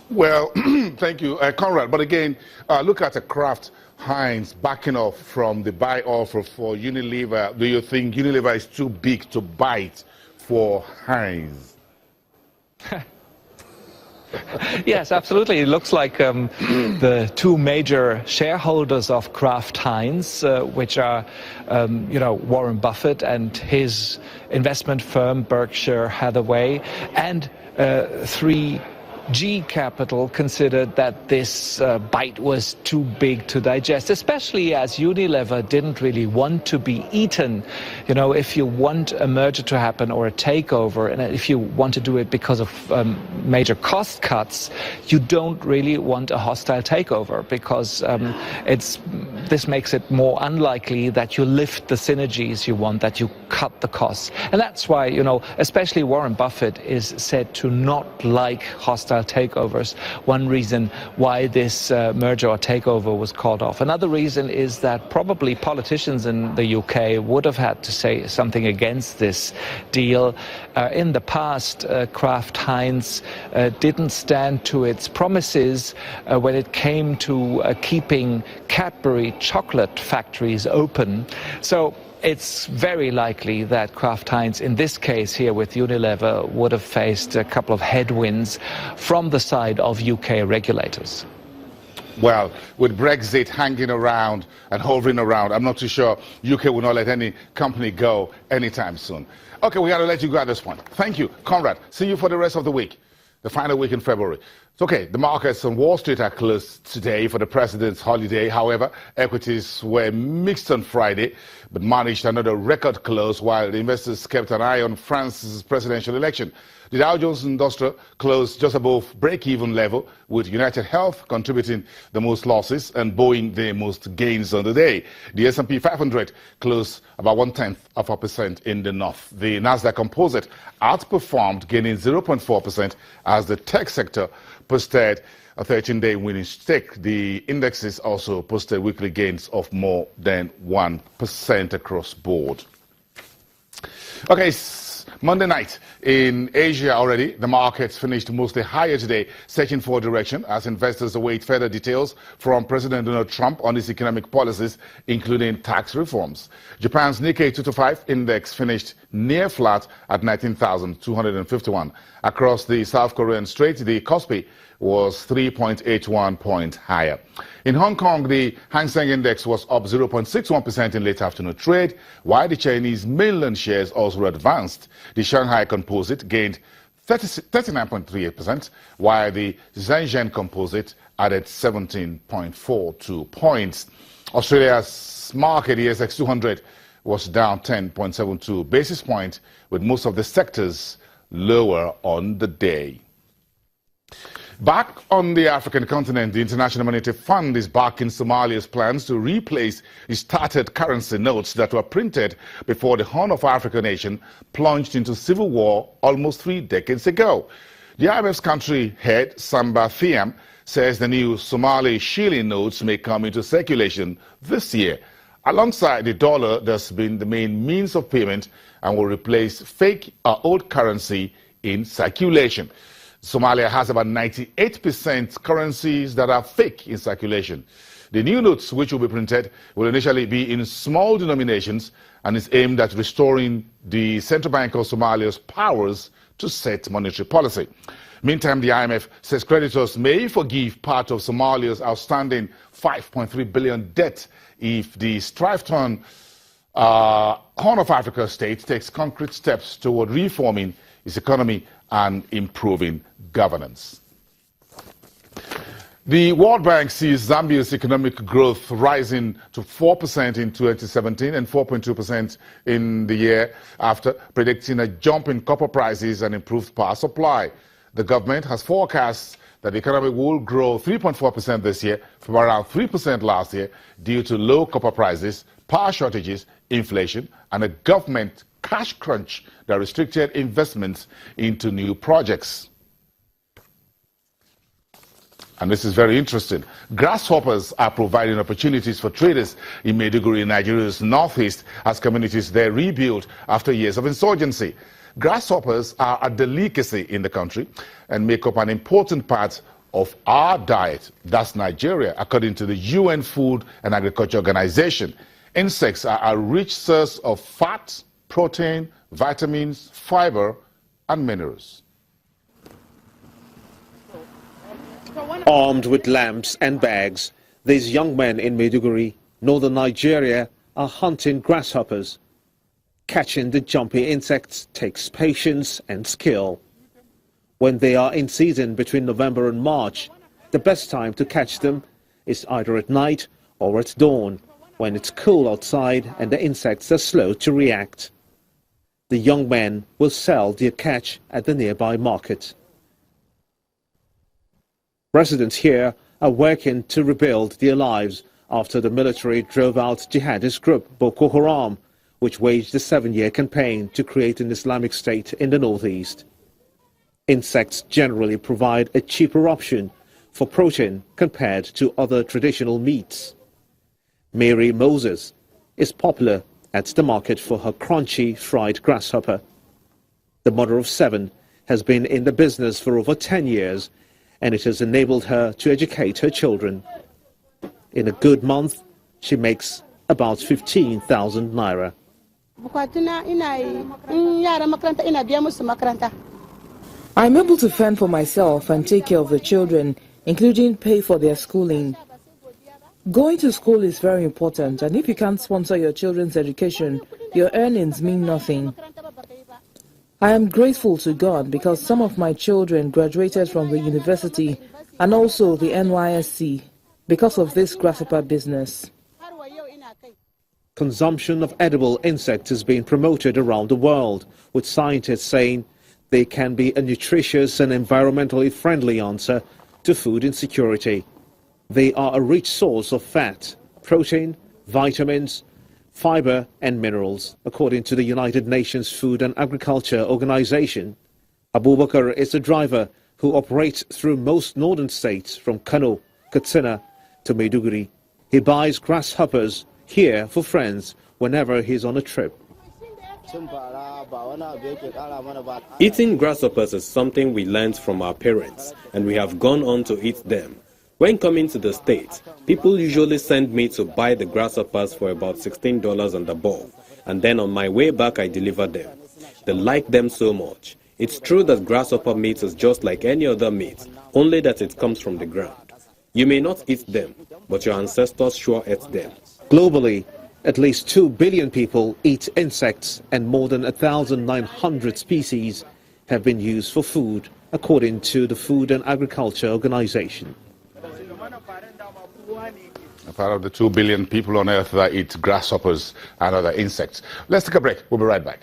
Well, thank you, Conrad. But again, look at a Kraft Heinz backing off from the buy offer for Unilever. Do you think Unilever is too big to bite for Heinz? Yes, absolutely. It looks like the two major shareholders of Kraft Heinz, which are, Warren Buffett and his investment firm Berkshire Hathaway, and 3G Capital considered that this bite was too big to digest, especially as Unilever didn't really want to be eaten. If you want a merger to happen or a takeover, and if you want to do it because of major cost cuts, you don't really want a hostile takeover, because this makes it more unlikely that you lift the synergies you want, that you cut the costs. And that's why, especially Warren Buffett is said to not like hostile takeovers. One reason why this merger or takeover was called off. Another reason is that probably politicians in the UK would have had to say something against this deal. In the past, Kraft Heinz didn't stand to its promises when it came to keeping Cadbury chocolate factories open. So it's very likely that Kraft Heinz, in this case here with Unilever, would have faced a couple of headwinds from the side of UK regulators. Well, with Brexit hanging around and hovering around, I'm not too sure UK will not let any company go anytime soon. Okay, we got to let you go at this point. Thank you, Conrad. See you for the rest of the week, the final week in February. It's okay, the markets on Wall Street are closed today for the president's holiday. However, equities were mixed on Friday, but managed another record close while the investors kept an eye on France's presidential election. The Dow Jones Industrial closed just above break-even level, with United Health contributing the most losses and Boeing the most gains on the day. The S&P 500 closed about 0.1% in the north. The Nasdaq Composite outperformed, gaining 0.4% as the tech sector posted a 13-day winning streak. The indexes also posted weekly gains of more than 1% across board. Okay, Monday night in Asia already, the markets finished mostly higher today, searching for direction as investors await further details from President Donald Trump on his economic policies, including tax reforms. Japan's Nikkei 225 index finished near flat at 19,251. Across the South Korean Strait, the Kospi was 3.81 points higher. In Hong Kong, the Hang Seng Index was up 0.61% in late afternoon trade, while the Chinese mainland shares also advanced. The Shanghai Composite gained 39.38%, while the Shenzhen Composite added 17.42 points. Australia's market, the ASX 200, was down 10.72 basis points, with most of the sectors lower on the day. Back on the African continent, the International Monetary Fund is backing Somalia's plans to replace its tattered currency notes that were printed before the Horn of Africa nation plunged into civil war almost 3 decades ago. The IMF's country head, Samba Thiam, says the new Somali shilling notes may come into circulation this year. Alongside the dollar, that's been the main means of payment and will replace fake old currency in circulation. Somalia has about 98% currencies that are fake in circulation. The new notes, which will be printed, will initially be in small denominations and is aimed at restoring the Central Bank of Somalia's powers to set monetary policy. Meantime, the IMF says creditors may forgive part of Somalia's outstanding $5.3 billion debt if the strife-torn Horn of Africa state takes concrete steps toward reforming its economy and improving governance. The World Bank sees Zambia's economic growth rising to 4% in 2017 and 4.2% in the year after, predicting a jump in copper prices and improved power supply. The government has forecast that the economy will grow 3.4% this year from around 3% last year due to low copper prices, power shortages, inflation, and a government cash crunch that restricted investments into new projects. And this is very interesting. Grasshoppers are providing opportunities for traders in Maiduguri, Nigeria's northeast, as communities there rebuild after years of insurgency. Grasshoppers are a delicacy in the country and make up an important part of our diet. That's Nigeria, according to the UN Food and Agriculture Organization. Insects are a rich source of fat, protein, vitamins, fiber, and minerals. Armed with lamps and bags, these young men in Maiduguri, northern Nigeria, are hunting grasshoppers. Catching the jumpy insects takes patience and skill. When they are in season between November and March, the best time to catch them is either at night or at dawn, when it's cool outside and the insects are slow to react. The young men will sell their catch at the nearby market. Residents here are working to rebuild their lives after the military drove out jihadist group Boko Haram, which waged a 7-year campaign to create an Islamic State in the northeast. Insects generally provide a cheaper option for protein compared to other traditional meats. Mary Moses is popular at the market for her crunchy fried grasshopper. The mother of 7 has been in the business for over 10 years, and it has enabled her to educate her children. In a good month, she makes about 15,000 naira. I'm able to fend for myself and take care of the children, including pay for their schooling. Going to school is very important, and if you can't sponsor your children's education, your earnings mean nothing. I am grateful to God because some of my children graduated from the university and also the NYSC because of this grasshopper business. Consumption of edible insects is being promoted around the world, with scientists saying they can be a nutritious and environmentally friendly answer to food insecurity. They are a rich source of fat, protein, vitamins, fiber and minerals, according to the United Nations Food and Agriculture Organization. Abubakar is a driver who operates through most northern states from Kano, Katsina to Maiduguri. He buys grasshoppers here for friends whenever he's on a trip. Eating grasshoppers is something we learned from our parents, and we have gone on to eat them. When coming to the States, people usually send me to buy the grasshoppers for about $16 and above, and then on my way back I deliver them. They like them so much. It's true that grasshopper meat is just like any other meat, only that it comes from the ground. You may not eat them, but your ancestors sure ate them. Globally, at least 2 billion people eat insects, and more than 1,900 species have been used for food, according to the Food and Agriculture Organization. A part of the 2 billion people on earth that eat grasshoppers and other insects. Let's take a break. We'll be right back.